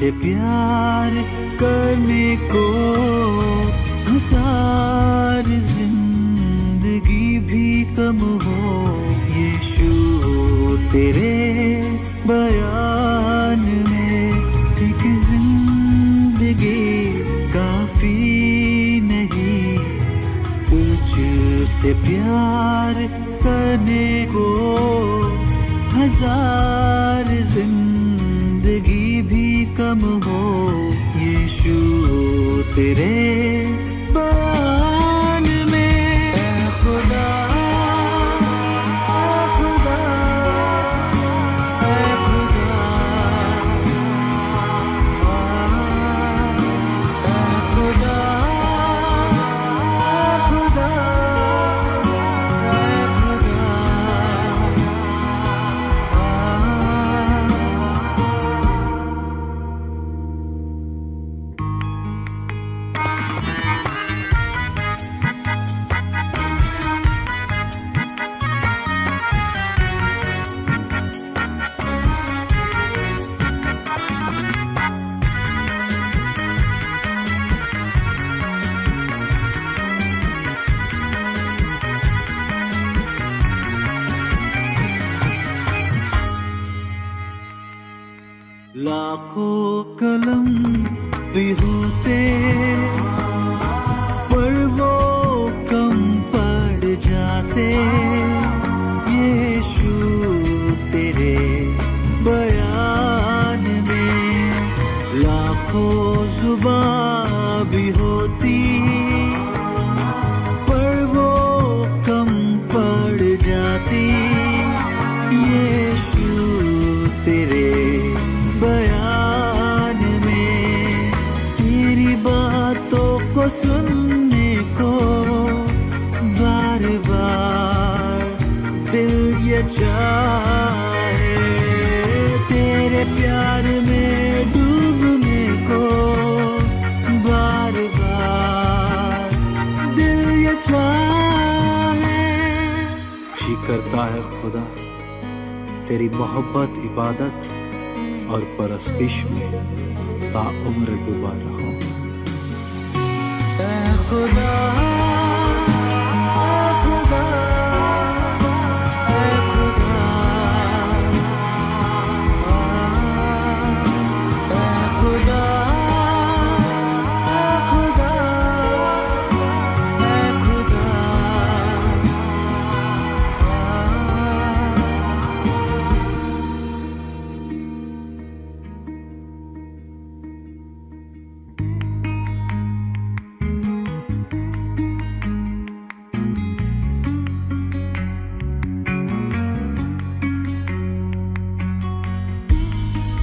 तुझसे प्यार करने को हजार जिंदगी भी कम हो। यीशु तेरे बयान में एक जिंदगी काफी नहीं। तुझसे प्यार करने को हजार जिंदगी भी कम हो। यीशु तेरे बयान में ऐ खुदा, ऐ खुदा, ऐ खुदा, ऐ खुदा, ऐ खुदा, ऐ खुदा। लाखों कलम भी होते पर वो कम पड़ जाते। यीशु तेरे बयान में लाखों जुबां भी होती पर वो कम पड़ जाती। यीशु तेरे बयान में तेरी बातों को सुनने को बार बार दिल ये चाहे। तेरे प्यार में डूबने को बार बार दिल ये चाहे। जी करता है खुदा तेरी मोहब्बत इबादत और परस्तिश में ताउम्र डूबा रहूं। ऐ खुदा, ऐ खुदा, ऐ खुदा, ऐ खुदा, ऐ खुदा, ऐ खुदा।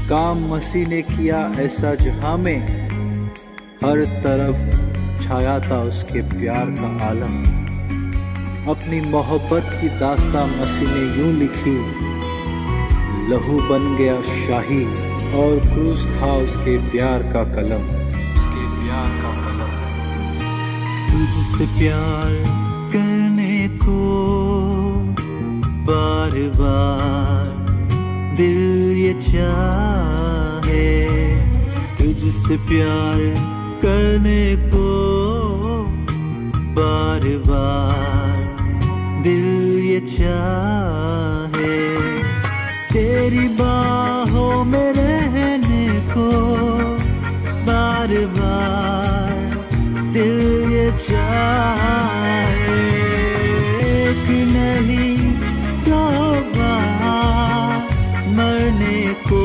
काम मसीह ने किया ऐसा जहां में हर तरफ छाया था उसके प्यार का आलम। अपनी मोहब्बत की दास्तां मसीह ने यूं लिखी, लहू बन गया शाही और क्रूस था उसके प्यार का कलम। उसके प्यार का कलम। तुझसे प्यार करने को बार बार दिल ये चाहे। तुझसे प्यार करने को बार बार दिल ये चाहे। तेरी बाहों में रहने को बार बार दिल ये चाहे। एक नहीं सौ बार मरने को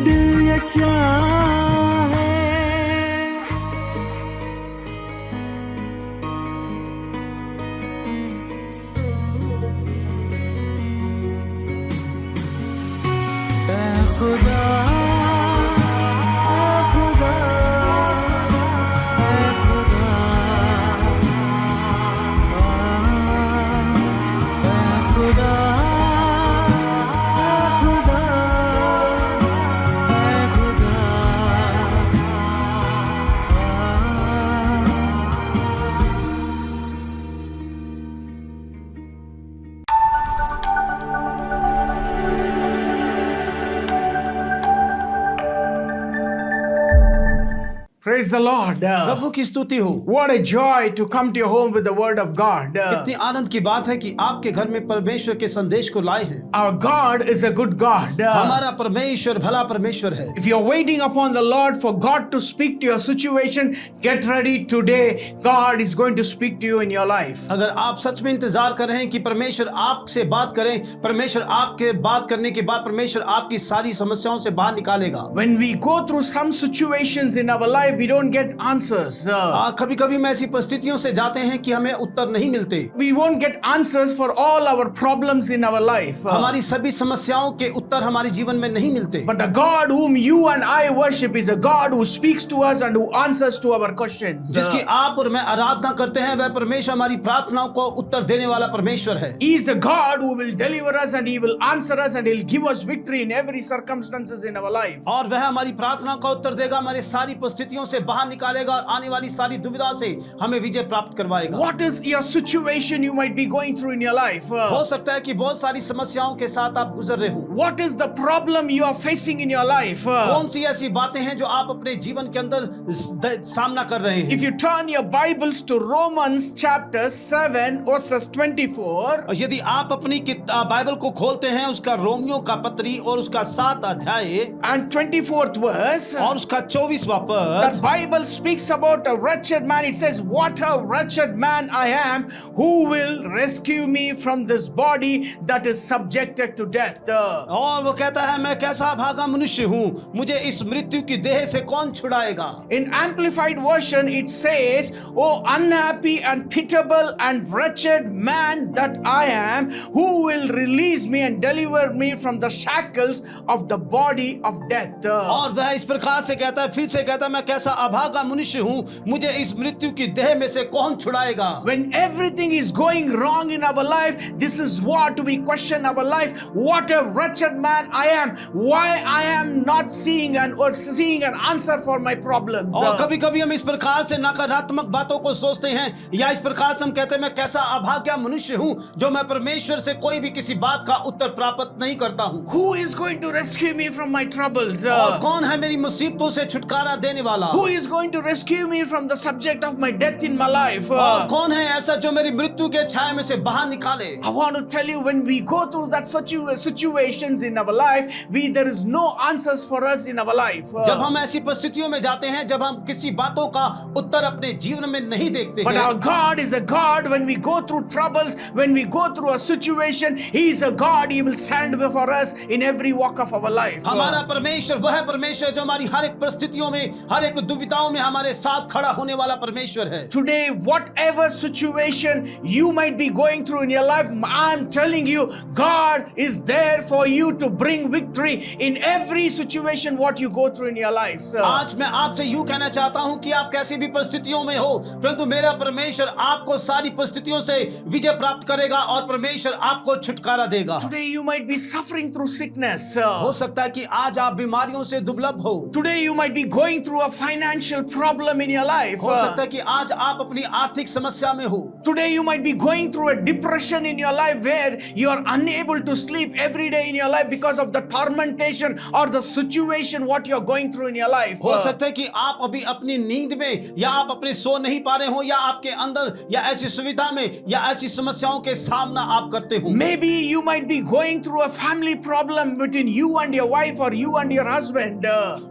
दिल ये चाहे। ऐ खुदा, ऐ खुदा, ऐ खुदा, Praise the Lord. प्रभु की स्तुति हो। What a joy to come to your home with the word of God. कितनी आनंद की बात है कि आपके घर में परमेश्वर के संदेश को लाए हैं। Our God is a good God. हमारा परमेश्वर भला परमेश्वर है। If you're waiting upon the Lord for God to speak to your situation, get ready today. God is going to speak to you in your life. अगर आप सच में इंतजार कर रहे हैं कि परमेश्वर आपसे बात करें, परमेश्वर आपके बात करने के बाद परमेश्वर आपकी सारी समस्याओं से बाहर निकालेगा। When we go through some situations in our life, we don't get answers. कभी-कभी हम ऐसी परिस्थितियों से जाते हैं कि हमें उत्तर नहीं मिलते। We won't get answers for all our problems in our life. हमारी सभी समस्याओं के उत्तर हमारे जीवन में नहीं मिलते। But the God whom you and I worship is a God who speaks to us and who answers to our questions. जिसकी आप और मैं आराधना करते हैं, वह परमेश्वर हमारी प्रार्थनाओं को उत्तर देने वाला परमेश्वर है। He is a God who will deliver us and He will answer us and He'll give us victory in every circumstances in our life. और वह हमारी प्रार्थना का उत्तर देगा, हमारे सारी परिस्थितियों से बाहर निकालेगा और आने वाली सारी दुविधाओं से हमें विजय प्राप्त करवाएगा। What is your situation you might be going through in your life? हो सकता है कि बहुत सारी समस्याओं के साथ आप गुजर रहे हो। What is the problem you are facing in your life? कौन सी ऐसी बातें हैं जो आप अपने जीवन के अंदर सामना कर रहे हैं? If you turn your Bibles to Romans chapter 7 verses 24, यदि आप अपनी बाइबल को खोलते हैं, उसका रोमियो का पत्री और उसका 7 अध्याय and 24th verse, और उसका 24वां the पद, Bible speaks about a wretched man. It says, "What a wretched man I am! Who will rescue me from this body that is subjected to death?" और वो कहता है, मैं कैसा भागा मनुष्य हूँ, मुझे इस मृत्यु की देह से कौन छुड़ाएगा। In amplified version, it says, "Oh unhappy and pitiable and wretched man that I am, who will release me and deliver me from the shackles of the body of death?" और वह इस प्रकार से कहता है, फिर से कहता है, मैं कैसा अभागा मनुष्य हूँ, मुझे इस मृत्यु की देह में से कौन छुड़ाएगा। When everything is going wrong in our life, this is what we question our life. What a wretched man I am! Why I am not seeing an answer for my problems? और कभी-कभी हम इस प्रकार से नकारात्मक बातों को सोचते हैं, या इस प्रकार से हम कहते हैं, मैं कैसा अभागा मनुष्य हूँ जो मैं परमेश्वर से कोई भी किसी बात का उत्तर प्राप्त नहीं करता हूँ। Who is going to rescue me from my troubles? और कौन है मेरी मुसीबतों से छुटकारा देने वाला? Who is going to rescue me from the subject of my death in my life? और कौन है ऐसा जो मेरी मृत्यु के छाया में से बाहर निकाले? I want to tell you, when we go through that situations in our life, there is no answers for us in our life. जब हम ऐसी परिस्थितियों में जाते हैं, जब हम किसी बातों का उत्तर अपने जीवन में नहीं देखते But हैं, our God is a God, when we go through troubles, when we go through a situation, He is a God. He will stand for us in every walk of our life. हमारा परमेश्वर वह परमेश्वर जो हमारी हर एक परिस्थितियों में, हर एक दुविधाओं में हमारे साथ खड़ा होने वाला परमेश्वर है। Today, whatever situation you might be going through in your life, I'm telling you, God is there for you to bring victory in every situation what you go through in your life. आज मैं आपसे यूं कहना चाहता हूं कि आप कैसी भी परिस्थितियों में हो, परंतु मेरा परमेश्वर आपको सारी परिस्थितियों से विजय प्राप्त करेगा और परमेश्वर आपको छुटकारा देगा। Today you might be suffering through sickness. हो सकता है कि आज आप बीमारियों से दुर्लभ हो। Today you might be going through a financial problem in your life. हो सकता है कि आज आप अपनी आर्थिक समस्या में हो। Today you might be going through a depression in your life where you are unable to sleep every day in your life because of the tormentation or the situation what you are going through in your life. हो सकता है कि आप अभी अपनी नींद में, या आप अपने सो नहीं पा रहे हो, या आपके अंदर या ऐसी सुविधा में या ऐसी समस्याओं के सामना आप करते हो। Maybe you might be going through a family problem between you and your wife or you and your husband.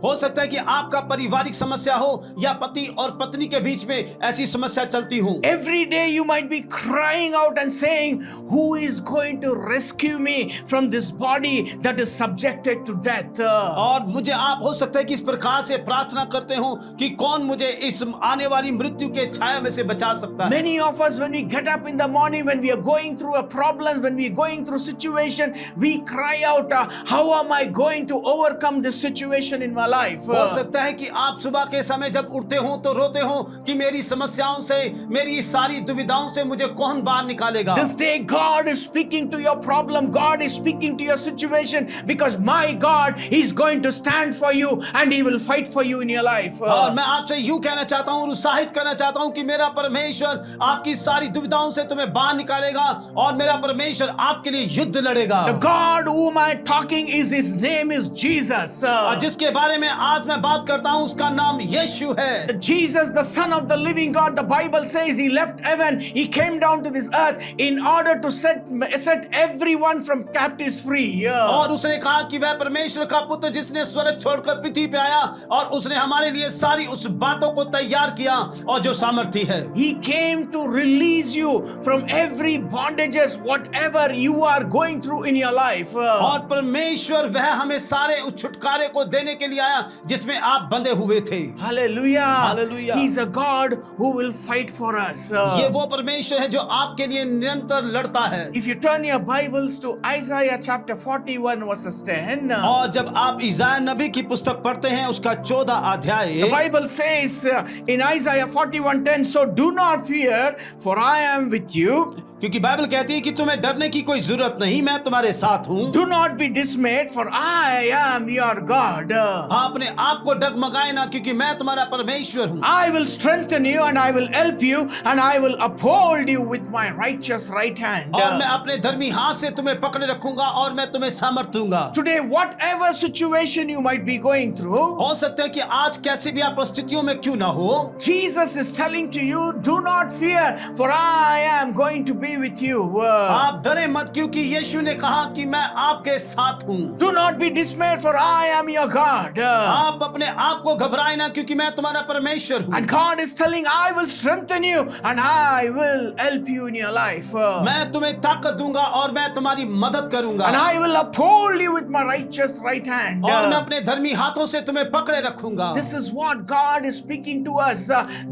हो सकता है कि आपका पारिवारिक समस्या हो या पति और पत्नी के बीच में ऐसी समस्या चलती हो। Every day you might be crying out and saying, "Who is going to rescue me from this body that is subjected to death?" और मुझे आप हो सकता है कि इस प्रकार से प्रार्थना करते हो कि कौन मुझे इस आने वाली मृत्यु के छाया में से बचा सकता है। Many of us, when we get up in the morning, when we are going through a problem, when we are going through situation, we cry out, "How am I going to overcome this situation in my life?" हो सकता है कि आप सुबह के समय जब उठते हो तो रोते हो कि मेरी समस्याओं से, मेरी सारी दुविधाओं से मुझे कौन बाहर निकालेगा। This day God is speaking to your problem. God is speaking to your situation, because my God is going to stand for you and He will fight for you in your life. और मैं आपसे यूं कहना चाहता हूं, उत्साहित करना चाहता हूं कि मेरा परमेश्वर आपकी सारी दुविधाओं से तुम्हें बाहर निकालेगा और मेरा परमेश्वर आपके लिए युद्ध लड़ेगा। The God whom I am talking is, His name is Jesus. जिसके बारे में आज मैं बात करता हूं उसका नाम नाम यीशु है। Jesus, the Son of the living God, the Bible says he left heaven, he came down to this earth in order to set everyone from captives free. और उसने कहा कि वह परमेश्वर का पुत्र जिसने स्वर्ग छोड़कर पृथ्वी पे आया और उसने हमारे लिए सारी उस बातों को तैयार किया और जो सामर्थ्य है। He came to release you from every bondages, whatever you are going through in your life. और परमेश्वर वह हमें सारे उस छुटकारे को देने के लिए आया जिसमें आप बंधे हुए थे। Hallelujah. Hallelujah. He's a God who will fight for us. ये वो परमेश्वर है जो आपके लिए निरंतर लड़ता है। If you turn your Bibles to Isaiah chapter 41 verses 10, और जब आप इज़ाया नबी की पुस्तक पढ़ते हैं उसका 14 अध्याय, the Bible says in Isaiah 41:10, so do not fear, for I am with you. क्योंकि बाइबल कहती है कि तुम्हें डरने की कोई जरूरत नहीं, मैं तुम्हारे साथ हूँ। Do not be dismayed, for I am your God. अपने आप को डगमगाए ना, क्योंकि मैं तुम्हारा परमेश्वर हूँ। I will strengthen you and I will help you and I will uphold you with my righteous right hand. और मैं अपने धर्मी हाथ से तुम्हें पकड़े रखूंगा और मैं तुम्हें सामर्थ दूंगा। Today, whatever situation you might be going through, हो सकता है कि आज कैसी भी आप परिस्थितियों में क्यों ना हो, Jesus is telling to you, do not fear, for I am going to be with you. आप डरे मत, क्योंकि यीशु ने कहा कि मैं आपके साथ हूँ। Do not be dismayed, for I am your God. आप अपने आप को घबराए ना, क्योंकि मैं तुम्हारा परमेश्वर हूँ। And God is telling, I will strengthen you and I will help you in your life. मैं तुम्हें ताकत दूंगा और मैं तुम्हारी मदद करूंगा। And I will uphold you with my righteous right hand. और मैं अपने धर्मी हाथों से तुम्हें पकड़े रखूंगा। This is what God is speaking to us.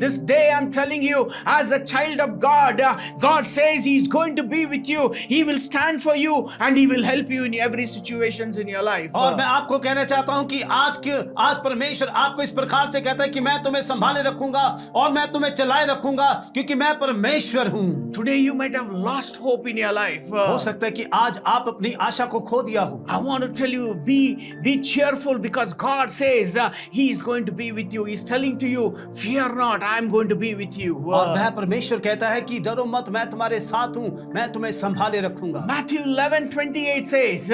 This day I'm telling you, as a child of God, God says He's going to be with you. He will stand for you and He will help you in every situations in your life. और मैं आपको कहना चाहता हूं कि आज परमेश्वर आपको इस प्रकार से कहता है कि मैं तुम्हें संभाले रखूंगा और मैं तुम्हें चलाए रखूंगा, क्योंकि मैं परमेश्वर हूं। Today you might have lost hope in your life. हो सकता है कि आज आप अपनी आशा को खो दिया हो। I want to tell you, be cheerful, because God says He is going to be with you. He's telling to you, fear not, I am going to be with you. और वह परमेश्वर कहता है कि डरो मत, मैं तुम्हारे साथ हूं, मैं तुम्हें संभाले रखूंगा। Matthew 11:28 says,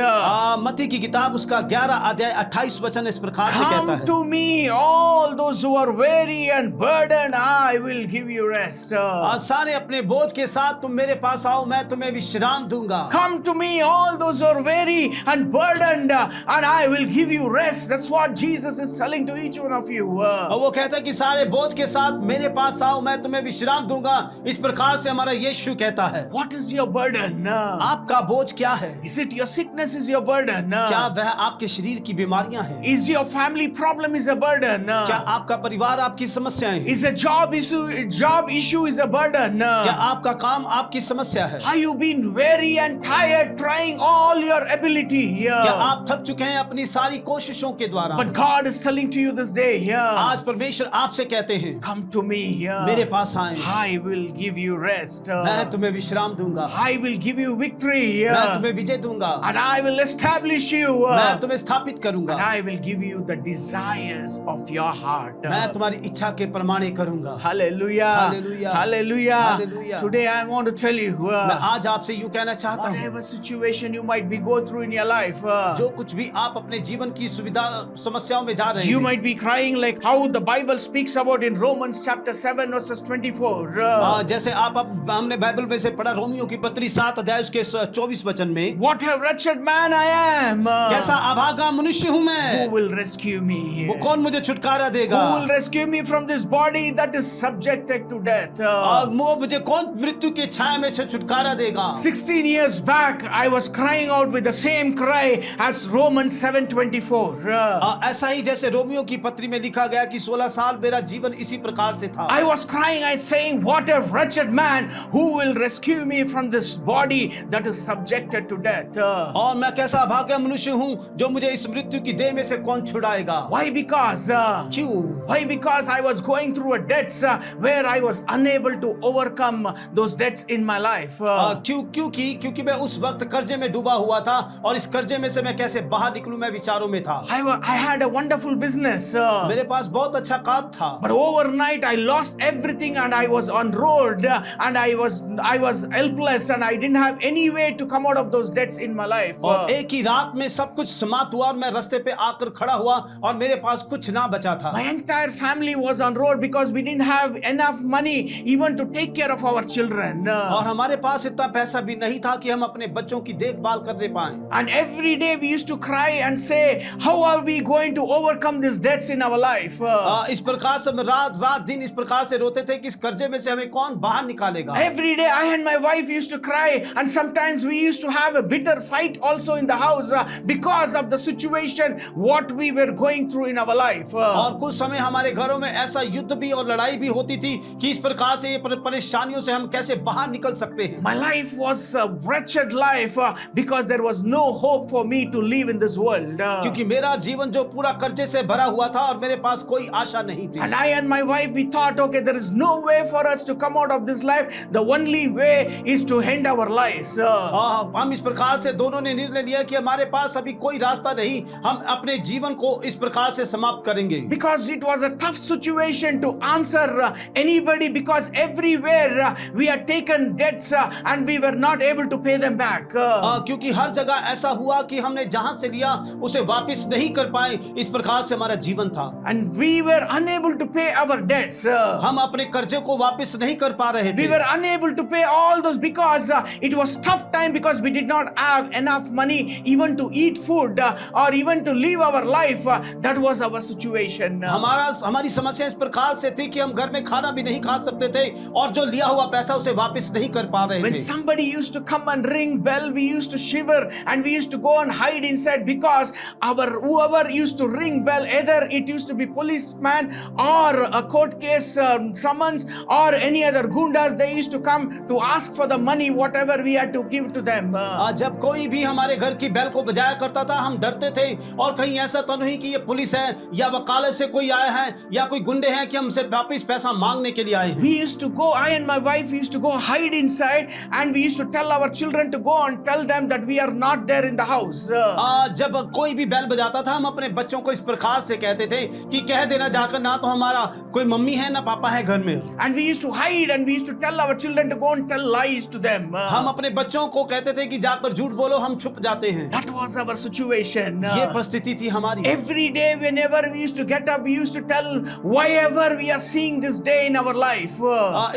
मत्ती की किताब उसका 11 अध्याय 28 वचन इस प्रकार से कहता come है, to me all those who are weary and burdened, I will give you rest. सारे अपने बोझ के साथ तुम मेरे पास आओ, मैं तुम्हें विश्राम दूंगा। Come to me all those who are weary and burdened, and I will give you rest. That's what Jesus is telling to each one of you. और वो कहता है कि सारे बोझ के साथ मेरे पास आओ, मैं तुम्हें विश्राम दूंगा। इस प्रकार से हमारा यीशु कहता है। What is your burden? आपका बोझ क्या है? Is it your sickness is your burden? क्या वह आपके शरीर की बीमारियां हैं? Is your family problem is a burden? क्या आपका परिवार आपकी समस्याएं हैं? Is a job issue is a burden? क्या आपका काम आपकी समस्या है? Have you been weary and tired trying all your ability? क्या आप थक चुके हैं अपनी सारी कोशिशों के द्वारा? But God is telling to you this day, आज परमेश्वर आपसे कहते हैं, come to me. मेरे पास आए, I will give you rest. मैं तुम्हें विश्राम दूंगा, I will give you victory. मैं तुम्हें विजय दूंगा, And I will establish you. मैं तुम्हें स्थापित करूंगा, And I will give you the desires of your heart. मैं तुम्हारी इच्छा के प्रमाणे करूंगा। Hallelujah. Hallelujah. Hallelujah. Hallelujah. Today I want to tell you, मैं आज आपसे यूं कहना चाहता हूँ, whatever situation you might be go through in your life, जो कुछ भी आप अपने जीवन की सुविधा समस्याओं में जा रहे you हैं, might be crying like how the Bible speaks about in Romans chapter 7 verses 24. जैसे हमने बाइबल में से पढ़ा रोमियो की पत्री 7 अध्याय उसके 24 वचन में, What a wretched man I am. कैसा अभागा मनुष्य हूँ Who मैं, will rescue me? वो कौन मुझे छुटकारा देगा? Who will rescue me from this body that is subjected to death? और वो मुझे कौन मृत्यु की छाया में से छुटकारा देगा? 16 years back, I was crying out with the same cry as Romans 7:24. ऐसा ही जैसे रोमियो की पत्री में लिखा गया कि 16 साल मेरा जीवन इसी प्रकार से था। I was crying, I saying, what a wretched man who will rescue me from this body that is subjected to death. और मैं कैसा अभागा मनुष्य हूँ जो मुझे इस मृत्यु की देह में से कौन छुड़ाएगा? Why? Because क्यों? why? Because I was going through a debts where I was unable to overcome those debts in my life. क्योंकि मैं उस वक्त कर्जे में डूबा हुआ था और इस कर्जे में से मैं कैसे बाहर निकलूं, मैं विचारों में था। I had a wonderful business. मेरे पास बहुत अच्छा काम था, But overnight I lost everything and I was on road and I was was helpless and I didn't have any way to come out of those debts in my life. और एक ही रात में सब कुछ समाप्त हुआ और मैं रास्ते पे आकर खड़ा हुआ और मेरे पास कुछ ना बचा था। My entire family was on road because we didn't have enough money even to take care of our children. और हमारे पास इतना पैसा भी नहीं था कि हम अपने बच्चों की देखभाल करने पाएं। And every day we used to cry and say, how are we going to overcome these debts in our life? इस प्रकार से हम रात रात दिन इस प्रकार से रोते थे कि इस कर्जे में से हमें कौन बाहर निकालेगा। Every day I and my wife used to cry, and sometimes we used to have a bitter fight also in the house because of the situation what we were going through in our life. और कुछ समय हमारे घरों में ऐसा युद्ध भी और लड़ाई भी होती थी कि इस प्रकार से ये परेशानियों से हम कैसे बाहर निकल सकते हैं। My life was a wretched life because there was no hope for me to live in this world. क्योंकि मेरा जीवन जो पूरा कर्जे से भरा हुआ था और मेरे पास कोई आशा नहीं थी। And I and my wife, we thought, okay, there is no way for us to come out of this life. The only way is to end our lives. हम इस प्रकार से दोनों ने निर्णय लिया कि हमारे पास अभी कोई रास्ता नहीं, हम अपने जीवन को इस प्रकार से समाप्त करेंगे। Because it was a tough situation to answer anybody, because everywhere we had taken debts and we were not able to pay them back. क्योंकि हर जगह ऐसा हुआ कि हमने जहां से लिया उसे वापस नहीं कर पाए। इस प्रकार से हमारा जीवन था। And we were unable to pay our debts. हम अपने कर्जे को वापस नहीं कर पा रहे थे। We were unable to pay all those because it was tough time, because we did not have enough money even to eat food or even to live our life. That was our situation. हमारी समस्या इस प्रकार से थी कि हम घर में खाना भी नहीं खा सकते थे और जो लिया हुआ पैसा उसे वापस नहीं कर पा रहे When थे। somebody used to come and ring bell, we used to shiver and we used to go and hide inside, because whoever used to ring bell, either it used to be policeman or a court case summons or any other gundas, they used to come to ask for the money whatever we had to give to them. जब कोई भी हमारे घर की bell को बजाया करता था हम डरते थे, और कहीं ऐसा तो नहीं कि ये पुलिस है या वकालत से कोई आया है या कोई गुंडे हैं कि हमसे वापस पैसा मांगने के लिए आए हैं। We used to go, I and my wife used to go hide inside, and we used to tell our children to go and tell them that we are not there in the house. जब कोई भी bell बजाता था हम अपने बच्चों को इस प्रकार से कहते थे कि कह देना जाकर, ना तो हमारा कोई मम्मी है ना पापा है घर में। And we used to hide and we used to tell our children to go and tell lies to them. हम अपने बच्चों को कहते थे कि जाकर झूठ बोलो, हम छुप जाते हैं। That was our situation. ये परिस्थिति थी हमारी। Every day whenever we used to get up, we used to tell whatever we are seeing this day in our life.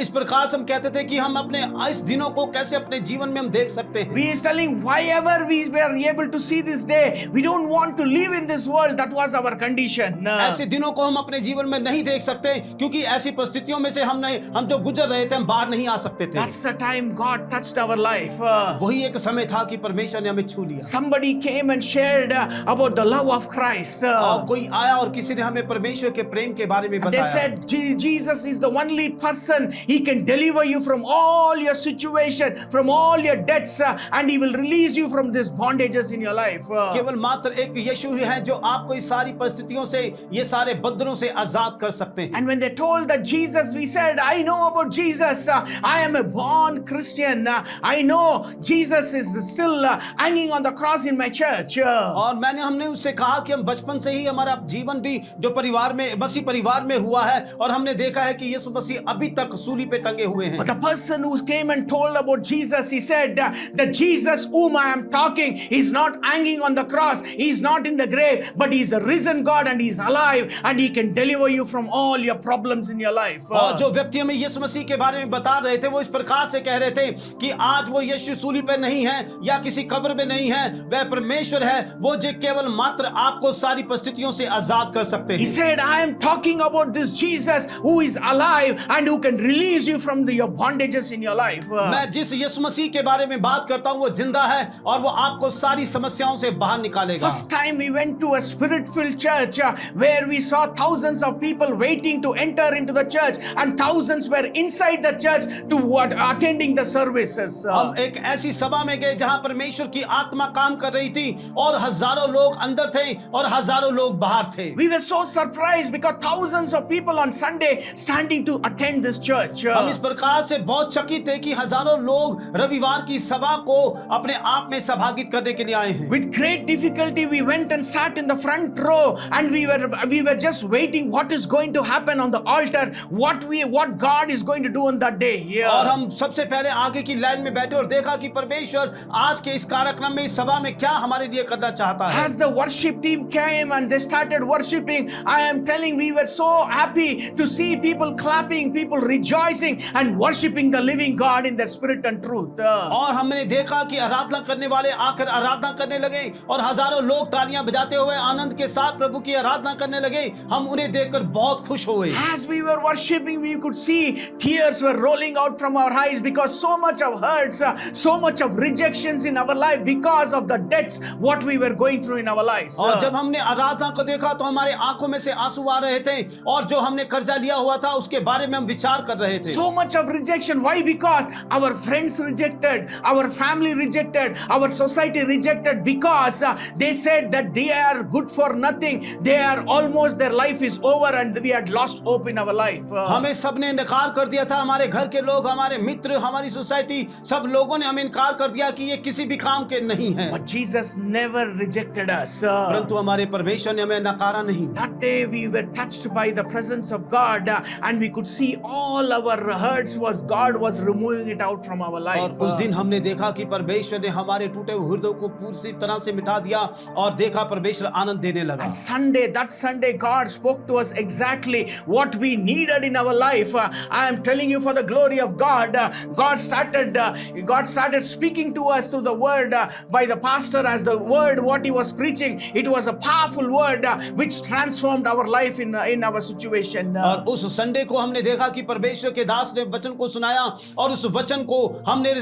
इस प्रकार से हम कहते थे कि हम अपने इस दिनों को कैसे अपने जीवन में हम देख सकते हैं। We is telling whatever we were able to see this day, we don't want to live in this world. That was our condition. ऐसे दिनों को हम अपने जीवन में नहीं देख सकते, क्योंकि ऐसी परिस्थितियों में से हम जो गुजर रहे थे हम बाहर नहीं आ सकते थे। That's the time God touched our life. वही एक समय था कि परमेश्वर ने हमें छू लिया। Somebody came and shared about the love of Christ. और कोई आया और किसी ने हमें परमेश्वर के प्रेम के बारे में They बताया। said Jesus is the only person, he can deliver you from all your situation, from all your debts, and he will release you from these bondages in your life. केवल मात्र एक यीशु ही है जो आपको इस सारी परिस्थितियों से, ये सारे बंधनों से आजाद कर सकते हैं। And when they told that Jesus, we said, I know about Jesus. I am a born Christian. I know Jesus is still hanging on the cross in my church. और हमने उससे कहा कि हम बचपन से ही हमारा जीवन भी जो परिवार में मसीह परिवार में हुआ है, और हमने देखा है कि यीशु मसीह अभी तक सूली पे टंगे हुए हैं। But the person who came and told about Jesus, he said that Jesus whom I am talking is not hanging on the cross. He is not in the grave, but he is a risen God and he is alive and he can deliver you from all your problems in your life. और जो व्यक्ति हमें यीशु मसीह के बारे में बता रहे थे वो इस प्रकार से कह रहे थे कि आज वो यीशु सूली पे नहीं है या किसी कब्र में नहीं है, वह परमेश्वर है, वो जो केवल मात्र आपको सारी परिस्थितियों से आजाद कर सकते He हैं। said, I am talking about this Jesus who is alive and who can release you from your bondages in your life. मैं जिस यीशु मसीह के बारे में बात करता हूँ वो जिंदा है और वो आपको सारी समस्याओं से बाहर निकालेगा। First time we went to a spirit-filled church where we saw thousands of people waiting to enter into the church, and thousands were inside the church to attending the services. हम एक ऐसी सभा में गए जहां परमेश्वर की आत्मा काम कर रही थी और हजारों लोग अंदर थे और हजारों लोग बाहर थे। We were so surprised because thousands of people on Sunday standing to attend this church. हम इस प्रकार से बहुत चकित थे कि हजारों लोग रविवार की सभा को अपने आप में सहभागित करने के लिए आए हैं। With great difficulty we went and sat in the front row, and we were just waiting what is going to happen on the altar, what God is going to do on that day. और हम सबसे पहले आगे की line में बैठे और देखा कि परमेश्वर आज के इस कार्यक्रम में, इस सभा में क्या हमारे लिए करना चाहता है। As the worship team came and they started worshiping, I am telling we were so happy to see people clapping, people rejoicing and worshiping the living God in the spirit and truth. और हमने देखा कि आराधना करने वाले आकर आराधना करने लगे और हजारों लोग तालियां बजाते हुए आनंद के साथ प्रभु की आराधना करने लगे। हम उन्हें देखकर बहुत खुश हुए। As we were worshiping, we could see tears were rolling out from our eyes because so much of hurts, so much of rejections in our life because of the debts what we were going through in our lives. और जब हमने आराधना को देखा तो हमारे आंखों में से आंसू आ रहे थे और जो हमने कर्जा लिया हुआ था उसके बारे में हम विचार कर रहे थे। So much of rejection. Why? Because our friends rejected, our family rejected, our society rejected because they said that they are good for nothing. They are almost, their life is over and we had lost hope in our life. हमें सबने इनकार कर दिया था। हमारे घर के लोग, हमारे मित्र, हमारी सोसाइटी, सब लोगों ने हमें इनकार कर दिया कि ये किसी भी काम के नहीं हैं। But Jesus never rejected us. परंतु हमारे परमेश्वर ने हमें नकारा नहीं। That day we were touched by the presence of God and we could see all our hurts was God was removing it out from our life. और उस दिन हमने देखा कि परमेश्वर ने हमारे टूटे हुए हृदय को पूरी तरह से मिटा दिया और देखा परमेश्वर आनंद देने लगा। And that Sunday God spoke to us exactly what we needed in our life. I am telling you, for the glory of God, God started speaking to us through the word by the pastor. As the word what he was preaching, it was a powerful word which transformed our life in our situation. और उस Sunday को हमने देखा कि परमेश्वर के दास ने वचन को सुनाया और उस वचन को हमने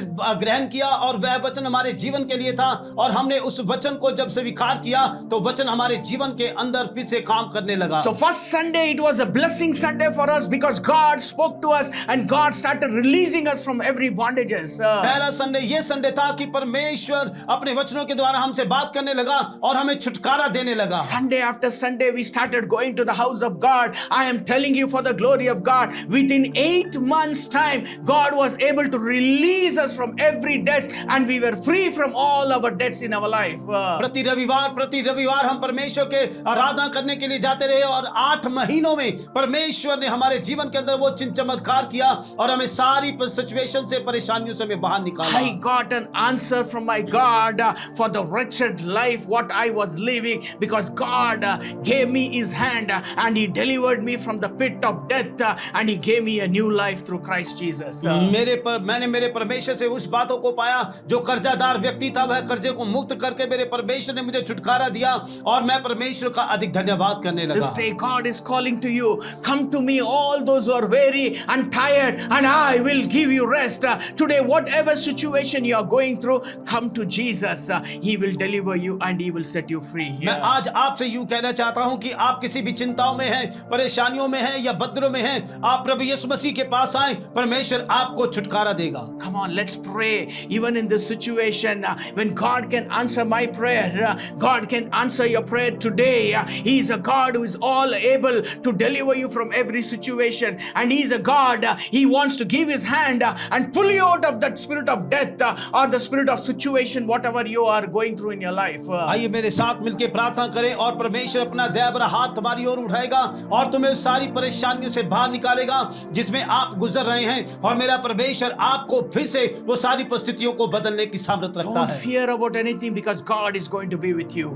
ग्रहण किया और वह वचन हमारे जीवन के लिए था और हमने उस वचन को जब स्वीकार किया तो वचन हमारे जीवन के अंदर फिर से काम करने लगा। So first Sunday it was a blessing Sunday for us because God spoke to us and God started releasing us from every bondages. पहला संडे ये संडे था कि परमेश्वर अपने वचनों के द्वारा हमसे बात करने लगा और हमें छुटकारा देने लगा। Sunday after Sunday we started going to the house of God. I am telling you, for the glory of God, within 8 months time God was able to release us from every debt and we were free from all our debts in our life. प्रति रविवार हम परमेश्वर के आराधना करने के लिए जाते रहे और 8 महीनों में परमेश्वर ने हमारे जीवन के अंदर वो चमत्कार किया और हमें सारी सिचुएशन से, परेशानियों से हमें बाहर निकाला। I got an answer from my God for the wretched life what I was living because God gave me his hand and he delivered me from the pit of death and he gave me a new life through Christ Jesus. मैंने मेरे परमेश्वर से उस बातों को पाया जो कर्जादार व्यक्ति था, वह कर्जे को मुक्त करके मेरे परमेश्वर ने मुझे छुटकारा दिया और मैं परमेश्वर का अधिक धन्यवाद करने लगा। This day God is calling to you, come to me all those who are weary and tired and I will give you rest. Today whatever situation you are going through, come to Jesus. He will deliver you and he will set you free. मैं आज आपसे यूं कहना चाहता हूं कि आप किसी भी चिंताओं में हैं, परेशानियों में हैं या बद्रों में हैं, आप प्रभु यीशु मसीह के पास आएं, परमेश्वर आपको छुटकारा देगा। Come on, let's pray. Even in this situation, when God can answer my prayer, God can answer your prayer today. He is a God who is all able to deliver you from every situation. And He is a God, He wants to give His hand and pull you out of that spirit of death or the spirit of situation, whatever you are going through in your life. आइए मेरे साथ मिलकर प्रार्थना करें और परमेश्वर अपना दया भरा हाथ तुम्हारी ओर उठाएगा और तुम्हें उस सारी परेशानियों से बाहर निकालेगा जिसमें आप गुजर रहे हैं और मेरा परमेश्वर आपको फिर से वो सारी परिस्थितियों को बदलने की सामर्थ्य रखता Don't है। fear about anything because God is going to be with you.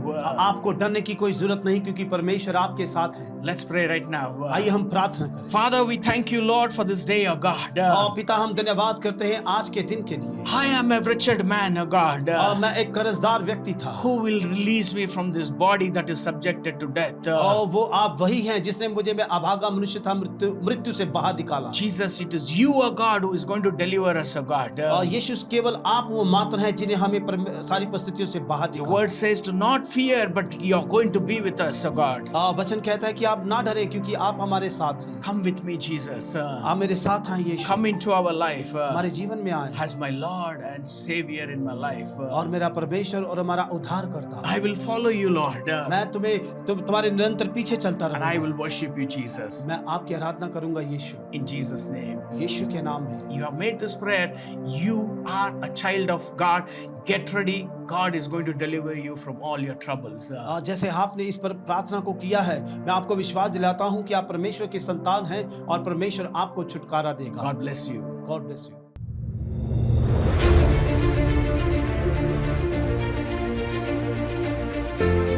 आपको डरने की कोई जरूरत नहीं क्योंकि परमेश्वर आपके साथ है। Let's pray right now. आइए हम प्रार्थना करें। Father, we thank you, Lord, for this day, oh God. और पिता हम धन्यवाद करते हैं आज के दिन के लिए। I am a wretched man, oh God. और मैं एक कर्जदार व्यक्ति था। Who will release me from this body that is subjected to death? और वो आप वही हैं जिसने मुझे, मैं अभागा मनुष्य था, मृत्यु से बाहर निकाला। Jesus, it is you, oh God, who is going to deliver us, oh God. और यीशु केवल आप वो मात्र हैं जिन्हें हमें सारी परिस्थितियों से बाहर Your निकाला। word says to not fear, but you are going to be with us, oh God. वचन कहता है कि आप ना डरें क्योंकि आप हमारे साथ हैं। Come with me, Jesus. आप मेरे साथ हैं यीशु। Come into our life हमारे जीवन में आए as my Lord and Savior in my life. और मेरा परमेश्वर और हमारा उद्धार करता। I will follow you, Lord. मैं तुम्हारे निरंतर पीछे चलता And I रहूंगा। will worship you, Jesus. मैं आपकी आराधना करूंगा यीशु, In Jesus' name. यीशु के नाम में। You have made this prayer. You are a child of God. Get ready. God is going to deliver you from all your troubles. जैसे आपने इस पर प्रार्थना को किया है, मैं आपको विश्वास दिलाता हूं कि आप परमेश्वर की संतान हैं और परमेश्वर आपको छुटकारा देगा। God bless you. God bless you. है।